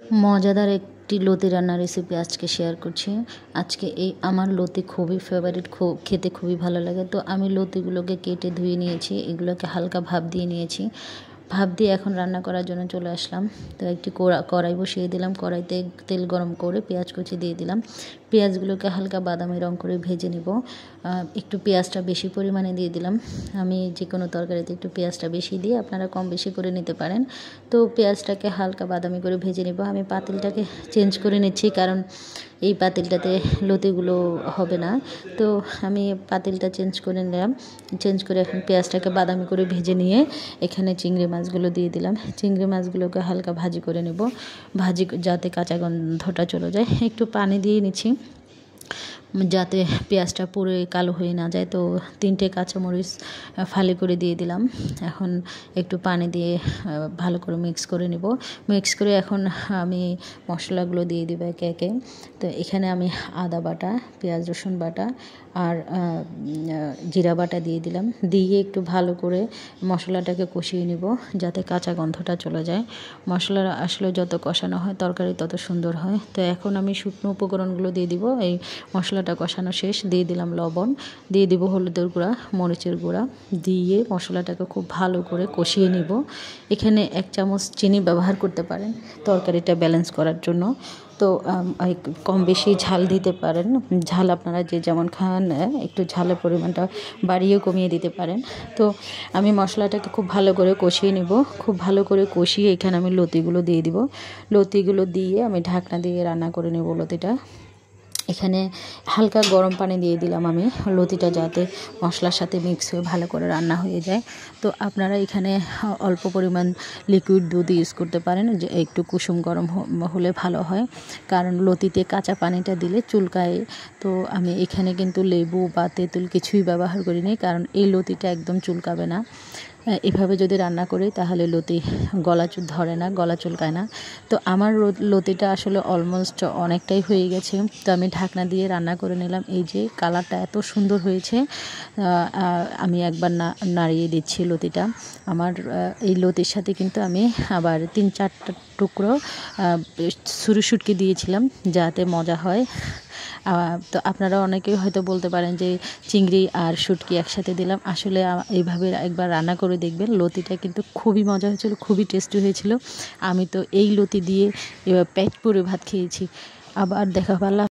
মজাদার একটি লতি রান্নার রেসিপি আজকে শেয়ার করছি। আজকে এই আমার লতি খুবই ফেভারিট, খেতে খুবই ভালো লাগে। তো আমি লতিগুলোকে কেটে ধুয়ে নিয়েছি, এগুলোকে হালকা ভাপ দিয়ে নিয়েছি। ভাপ দিয়ে এখন রান্না করার জন্য চলে আসলাম। তো একটি কড়াই বসিয়ে দিলাম, কড়াইতে তেল গরম করে পেঁয়াজ কুচি দিয়ে দিলাম। পেঁয়াজগুলোকে হালকা বাদামি রং করে ভেজে নিব। একটু পেঁয়াজটা বেশি পরিমাণে দিয়ে দিলাম। আমি যে কোনো তরকারিতে একটু পেঁয়াজটা বেশি দিয়ে আপনারা কম বেশি করে নিতে পারেন। তো পেঁয়াজটাকে হালকা বাদামি করে ভেজে নেব। আমি পাতিলটাকে চেঞ্জ করে নিচ্ছি, কারণ এই পাতিলটাতে লতিগুলো হবে না। তো আমি পাতিলটা চেঞ্জ করে নিলাম। চেঞ্জ করে এখন পেঁয়াজটাকে বাদামি করে ভেজে নিয়ে এখানে চিংড়ি মাছগুলো দিয়ে দিলাম। চিংড়ি মাছগুলোকে হালকা ভাজি করে নেব, যাতে কাঁচা গন্ধটা চলে যায়। একটু পানি দিয়ে নিচ্ছি যাতে পেঁয়াজটা পুরো কালো হয়ে না যায়। তো 3টে কাঁচামরিচ ফালি করে দিয়ে দিলাম। এখন একটু পানি দিয়ে ভালো করে মিক্স করে নেব। মিক্স করে এখন আমি মশলাগুলো দিয়ে দেব একে একে। তো এখানে আমি আদা বাটা, পেঁয়াজ রসুন বাটা আর জিরা বাটা দিয়ে দিলাম। দিয়ে একটু ভালো করে মশলাটাকে কষিয়ে নেব, যাতে কাঁচা গন্ধটা চলে যায়। মশলা আসলে যত কষানো হয় তরকারি তত সুন্দর হয়। তো এখন আমি শুকনো উপকরণগুলো দিয়ে দিব। এই মশলাটা কষানো শেষ, দিয়ে দিলাম লবণ, দিয়ে দিব হলুদের গুঁড়া, মরিচের গুঁড়া, দিয়ে মশলাটাকে খুব ভালো করে কষিয়ে নিব। এখানে 1 চামচ চিনি ব্যবহার করতে পারেন তরকারিটা ব্যালেন্স করার জন্য। তো কম বেশি ঝাল দিতে পারেন, ঝাল আপনারা যে যেমন খান একটু ঝালের পরিমাণটা বাড়িয়ে কমিয়ে দিতে পারেন। তো আমি মশলাটাকে খুব ভালো করে কষিয়ে নেব। খুব ভালো করে কষিয়ে এখানে আমি লতিগুলো দিয়ে দিব। লতিগুলো দিয়ে আমি ঢাকনা দিয়ে রান্না করে নেব লতিটা। এখানে হালকা গরম পানি দিয়ে দিলাম আমি, লতিটা যাতে মশলার সাথে মিক্স হয়ে ভালো করে রান্না হয়ে যায়। তো আপনারা এখানে অল্প পরিমাণ লিকুইড দুধ ইউজ করতে পারেন, যে একটু কুসুম গরম হলে ভালো হয়, কারণ লতিতে কাঁচা পানিটা দিলে চুলকায়। তো আমি এখানে কিন্তু লেবু বা তেঁতুল কিছুই ব্যবহার করিনি, কারণ এই লতিটা একদম চুলকাবে না। এভাবে যদি রান্না করি তাহলে লতি গলা ধরে না, গলা চুলকায় না। তো আমার লতিটা আসলে অলমোস্ট অনেকটাই হয়ে গেছে। তো আমি ঢাকনা দিয়ে রান্না করে নিলাম। এই যে কালারটা এত সুন্দর হয়েছে, আমি একবার নাড়িয়ে দিচ্ছি লতিটা। আমার এই লতির সাথে কিন্তু আমি আবার 3-4টা টুকরো সুরি শুটকি দিয়েছিলাম, যাতে মজা হয়। তো আপনারা অনেকেই হয়তো বলতে পারেন যে চিংড়ি আর শুটকি একসাথে দিলাম। আসলে এইভাবে একবার রান্না করে দেখবেন। লতিটা কিন্তু খুবই মজা হয়েছিল, খুবই টেস্টি হয়েছিল। আমি তো এই লতি দিয়ে পেট পুরে ভাত খেয়েছি। আবার দেখা পারলাম।